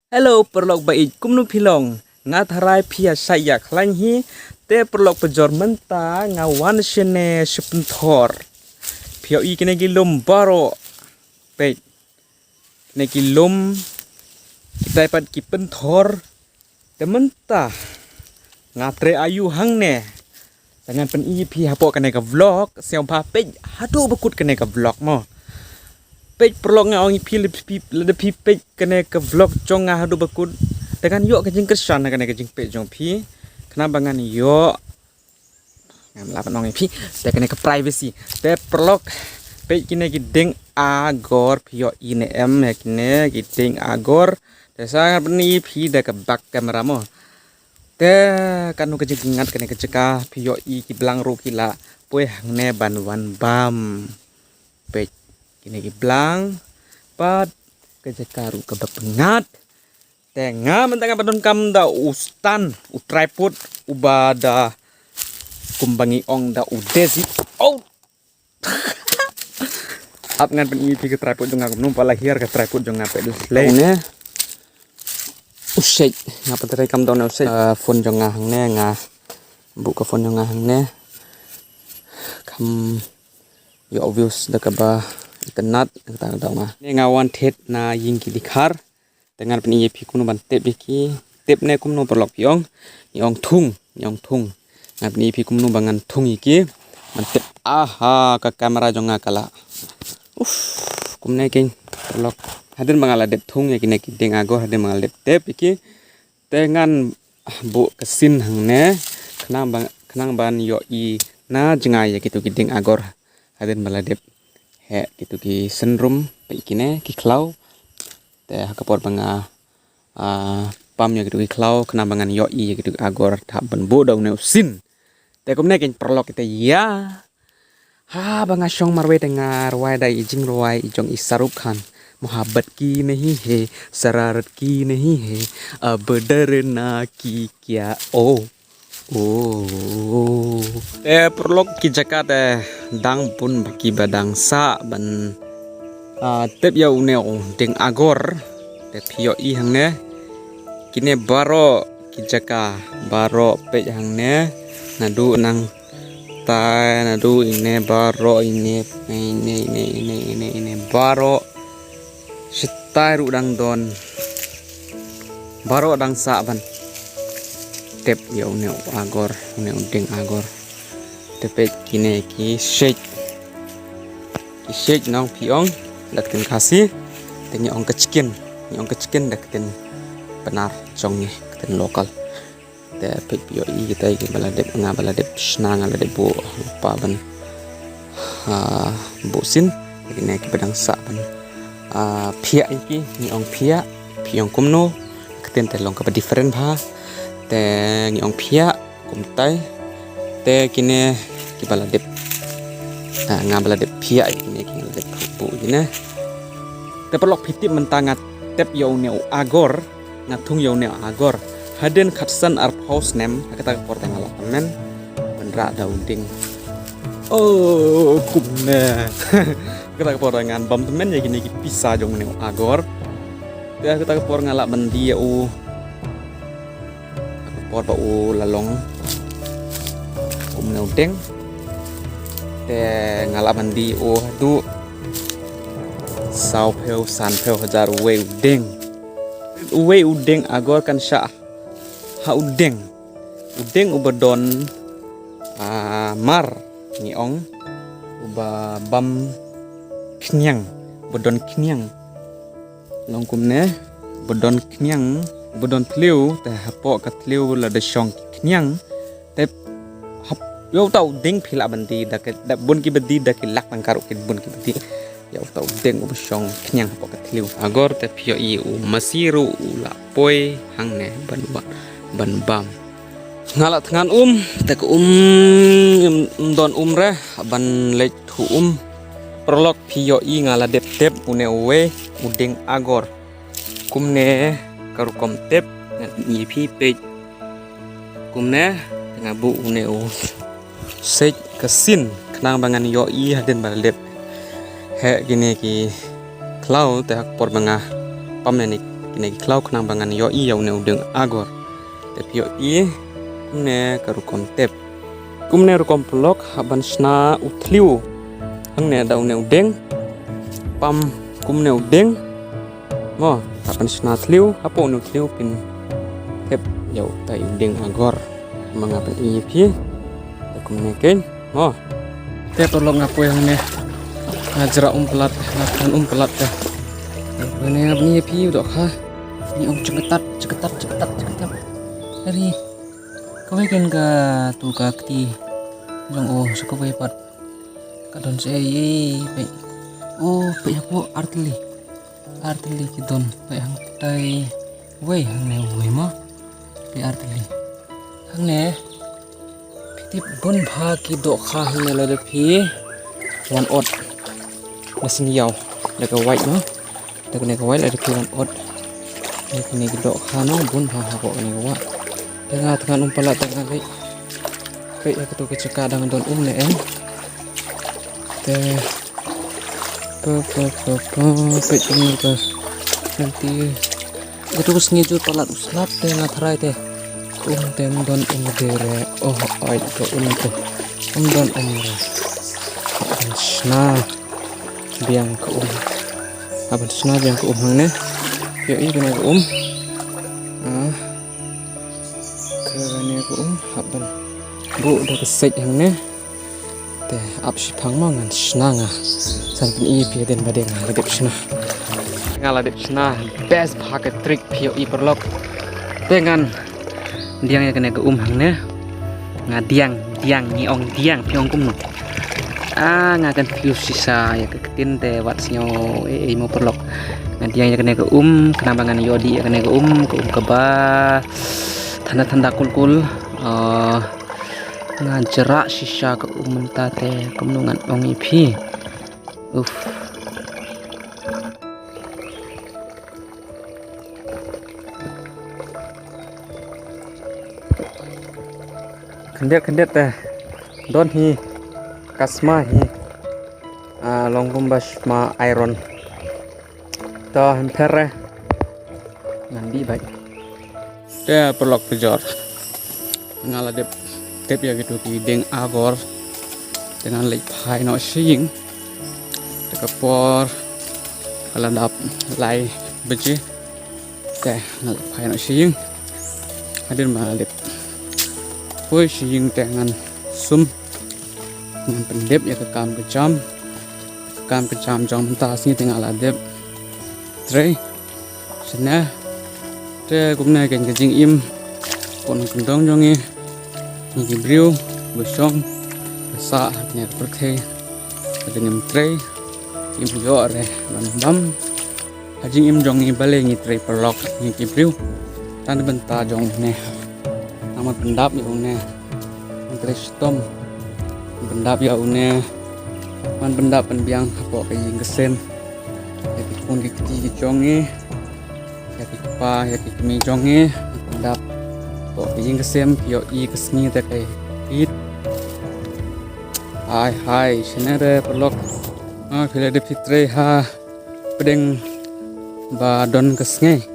Hello, perlok baik kumnu pilong. Ngat harai pia saya klan hi te perlok pejor menta ngawan sene sepentor. Pia i kene gilum baro pe kene gilum kita dapat kipentor te menta ngatre ayu hang ne. Dengan pen i pia hapo kene ke vlog siang pa pe hadu bekut kene ke vlog mo. Pej perlok ngawang ipi lebih pej kena ke vlog jong ngah hadu bakut dengan yok kejing kesan kena kejing pej jong pi kena bangan yok ngam lapan ong ipi te kena ke privacy te perlok pej kena gideng agor pio ine em kena gideng agor te sangat beni pi de ke bak kamera mo te kanu kejing ngat kena kejeka pio i ki belang ru kila pue hangne banwan bam pej kini giblang pat kejekaru kebepengat tengah mentanga badon kam da ustan utripod ubada kumbangi ong da udesi oh ap ngan pen ipi ke tripod jong ngam numpa lahir ke tripod jong ngape display ne usai ngapa tadi kam don usai phone jong ngahang ne ngah buka phone jong ngahang ne kam yo obvious da kaba internet kita tahu mah ni ngawan tet na yingki dikhar dengan pen ipi kuno ban tep biki tep ne kumno perlok piong yong thung ngap ni ipi kumno bangan thung iki ban tep aha ka kamera jonga kala kumne king perlok hadir mangala dep thung ya kine kideng agor hadir mangal dep tep iki dengan bu kesin hang ne khnang ban yo i na jengai ya gitu kideng agor hadir maladep he gitu ki senrum kine ki klau te hakapor banga pam ya gitu ki klau kena bangan yo i gitu agor thap ban bo daune usin te komne ken perlok kita ya ha banga song marwe dengar wai dai jing roi jong isaruk khan mohabbat ki nahi hai sararat ki nahi hai ab darna ki kya oh perlok ki jakat dang pun baki badang sa ban tep ya uneo ding agor te pio i hang ne kine baro ki jaka baro pe hang ne nadu nang ta nadu ine baro ine baro sitai ru dang don baro dang sa ban tep ya uneo agor uneo ding agor tepet kine ki shake nong piong dakten khasi tenya ong kecikin dakten benar jongnya dakten lokal te pet pio i kita ki baladep nga baladep snang baladep bo lupa ban bo sin kine ki badang sa ban phia iki ni ong phia piong kumno dakten te long ka different bha te ni ong phia kumtai te kine ki baladep nga baladep phia kine ki baladep bu kine te perlok pitip mentangat tep yo ne agor ngatung yo ne agor haden khatsan ar house nem kata porta ngala men bendra dauding oh kumne kata porta ngan bam temen ya kine ki pisa jong ne agor te kata por ngala bendi u por ba u lalong kumne udeng te ngala bendi u du sau peu san peu hajar we udeng agor kan sya ha udeng ubadon mar ni ong uba bam knyang bodon knyang longkum ne bodon knyang bodon tliu te hapo ka tliu la de shong knyang te hap yo tau ding phila bandi da bun ki badi da ki lak tangkaru ki bun ki badi ya tau deng u shong knyang hapo ka tliu agor te pio i u masiru la poi hang ne ban bam ngala tngan te ko don re ban lek thu perlok pio i ngala dep une we udeng agor kumne karukom tep ni pi pe kumne ngabu une u sek kesin kenang bangan yo i haden baladep he gini ki klau te hak por banga pamnenik kene klau khnang bangan yo i yaw ne udeng agor te pio i ne karukom tep kumne rukom pelok haban sna utliu hangne daw ne udeng pam kumne udeng mo haban sna tliu apo ne tliu pin tep yaw tai udeng agor mangapan i pi te kumne ken mo te tolong ngapo yang ne ngajra pelat ngakan pelat ya ini abni pi udah kah ini ceketat dari kau kan ka tu ka ti yang suka pat kadon saya pe pe aku artili kidon pe hang tai wei hang ne wei ma pe artili hang ne pitip bon bha ki do kha hang ne la de pi one odd mesin yaw daga white no daga ne ka white la de pi one odd ni do kha no bon bha ha ko ne wa tengah umpala tengah lagi kayak aku tuh cekadang don ne em te kayak ini ke nanti itu kus ngijur palat uslap te ngatrai te tem don dere ai ko te don re sna biang ke aban sna biang ke ne yo i kena ke karena aku haban bu udah kesek yang ne teh apsi pangmangan senanga sampai i pi den badeng ladep sena ngaladep sena best pakai trik pio i perlok dengan diang ya kena ke hang ne ngadiang niong diang piong kum no ngakan view sisa ya keketin teh watsnyo mau perlok ngadiang ya kena ke kenambangan yodi ya kena ke keba tanda-tanda kul ngajerak sisa ke mentate kemenungan ong ipi kendet teh don hi kasma hi longkumbas ma iron to hempere ngandi baik ya perlok pejor ngaladep tep ya gitu ki deng agor dengan lek pai no sing tekapor kalandap lai beji teh ngalek pai no sing hadir malip poi sing dengan sum dengan pendep ya kekam kejam jong mentas ni tengah ladep tre sana te cũng này cảnh cái chính im còn cũng đông trong nghe những briu besong sa nhà bậc thầy ada nem tray im yo re bam ajing im jong ni bale ni tray perlok ni briu tan benta jong ne nama pendap ya ne tray stom pendap ya ne man pendap penbiang apa kayak gesen ya kun di jong ni ya kami jonge pendap to ing kesem yo i kesni te kai it hai senere perlok phile de fitre ha pedeng ba don kesnge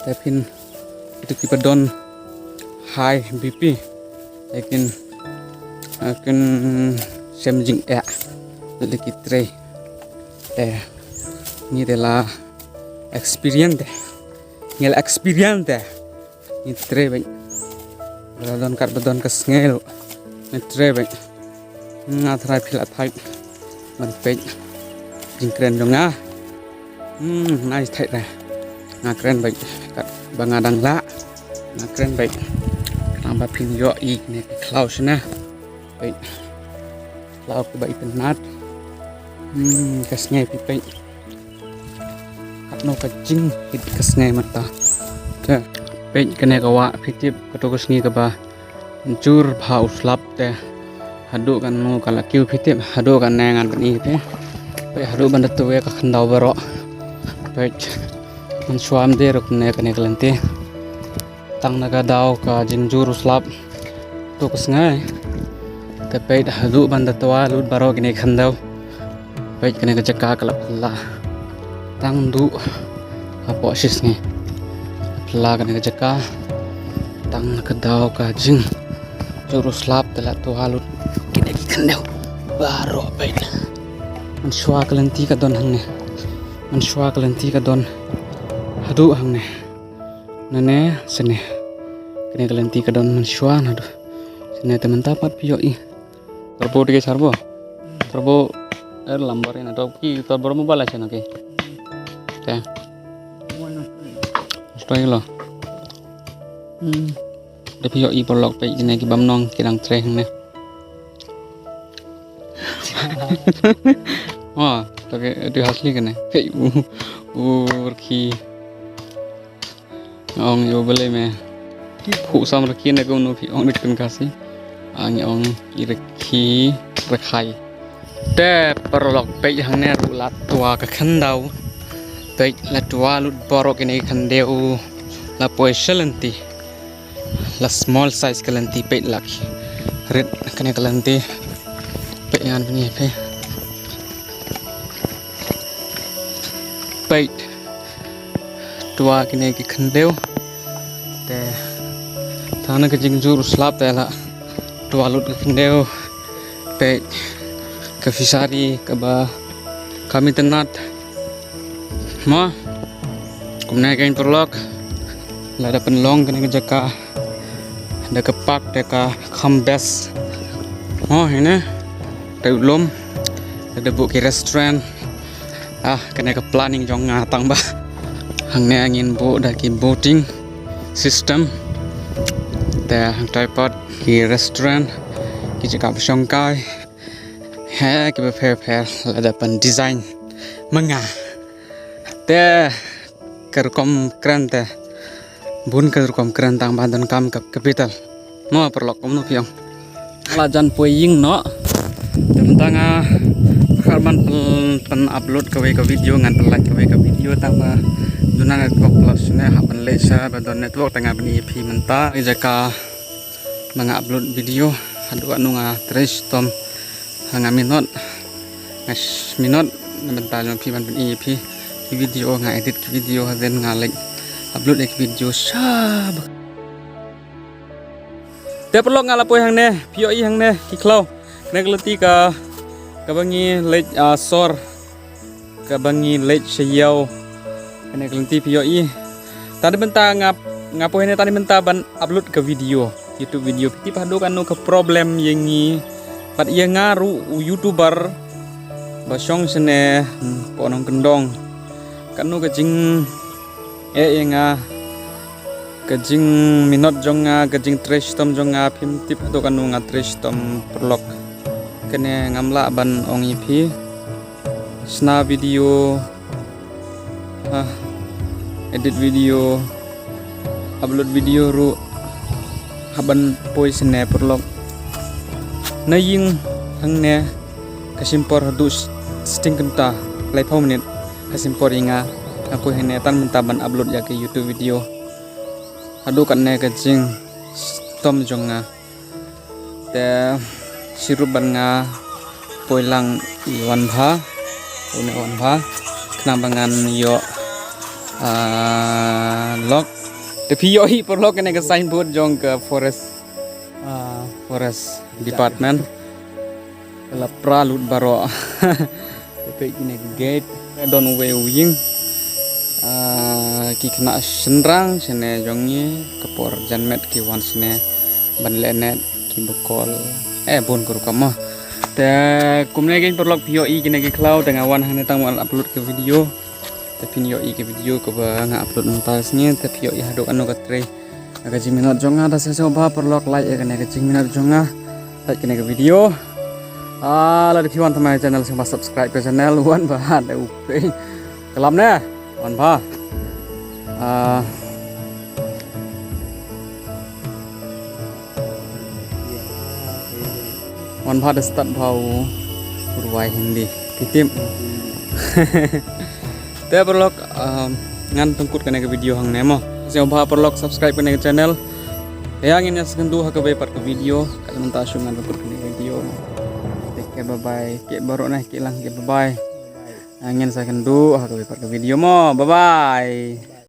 tepin itu ki pedon hai bp lekin akan semjing de kitre ni de la experience deh ni tre baik beladon kat bedon kesngel ni tre baik ngatrai pilat thai man pek jingkren dong nice thai dah ngakren baik kat bangadang la ngakren baik nambah pin yo i ni klaus na baik klaus baik penat kesngel pipek no kacing hit kesngai mata te pe kene kawa pitip katokos ni kaba jur bha uslap te hadu kan no kala kiu pitip hadu kan nangan ni te pe hadu bandat we ka khandau baro pe man swam de rok ne kene kalante tang naga dau ka jinjur uslap to kesngai te pe hadu bandat wa lut baro kene khandau pe kene ka jaka kala palla tang du apa sis ni pelagan ke jaka tang kedau ka jing jurus lap telat tu halut kini kendau baru apa ini mensyua kelenti ka don hang ni mensyua kelenti ka don hadu hang ni nane sene kini kelenti ka don mensyua nadu sene teman tapat pio i terbo dige sarbo terbo lambar ini atau ki terbo mo bala chena ke ya stoi lo để pio i porlok pe ini ki bamnong kirang tre hang ni oh tapi itu asli kan ya hey urki ong yo bele me phụ sam ra kia này cũng nó phi ong được cần kasi ang ong irki rakhai te porlok pe hang ne ru lat tua ka khandau pe la tua lut borok ini khandeu la poisalanti la small size kalanti pe laki red kene kalanti pe yan ni pe pe tua kene ki khandeu te thana ke jing jur slap te la tua lut ke khandeu pe ke fisari ke ba kami tenat ma kumna kain perlok la ada penlong kene ke jaka ada kepak deka kambes oh ini lom ada buki restoran kena ke planning jong ngatang bah hang ne angin bu daki boating system te hang tripod ki restoran ki jaka besongkai he ki prepare ada pen design menga te kerkom keren te bun kerkom keren tang bandan kam kap capital no perlok kom no piang lajan poying no tentang karban pen upload ke video ngan pen like ke video tambah duna network plus ne hapan lesa badon network tengah bani pi menta jaka manga upload video adu anu nga tres tom hanga minot ngas minot menta no pi man bani pi video nga edit video haden nga like upload video sab te perlu ngalapoy hang ne pio i hang ne kiklau nek leti ka bangi lej sor ka bangi lej seyau nek leti pio i tadi benta ngapoy ne tadi benta ban upload ke video YouTube video piti padu kan ke problem yengi pat ia ngaru YouTuber basong sene ponong kendong kanu ke jing nga kajing minot jonga kajing trash tom jonga pim tip to kanu nga trash tom perlok kene ngamla ban ong ipi sna video edit video upload video ru haban poisne perlok naying hangne kasimpor hadus stingkenta lai pau menit kasimpor inga aku hene tan mentaban upload ya ke YouTube video adu kan ne kajing tom jonga te siruban nga poilang iwan bha une wan bha knabangan yo lok te pio hi por lok ne ke signboard jong ke forest department la pralut baro te ini gate don we wing ki kena senrang sene jongi kepor janmet ki wan sene ban lenet ki bekol bon kur kama te kumne gen perlok pio i kene ki cloud dengan wan hane tang upload ke video te pio i ke video ke ba nga upload nontasnya te pio i hadok anu katre aga jiminat jonga da se coba perlok like kene ke jiminat jonga like kene ke video la di piwan tamai channel sing subscribe ke channel wan ba da upe kelam ne wan ba wan ba da start bau urwai hindi titim te perlok ngan tengkut kene ke video hang nemo sing ba perlok subscribe kene ke channel yang ini sekendu ha ke be part ke video kalian ta syungan tengkut kene video take care bye bye ke baru nah ke lang ke bye bye angin saya kendu ke video mo. Bye bye.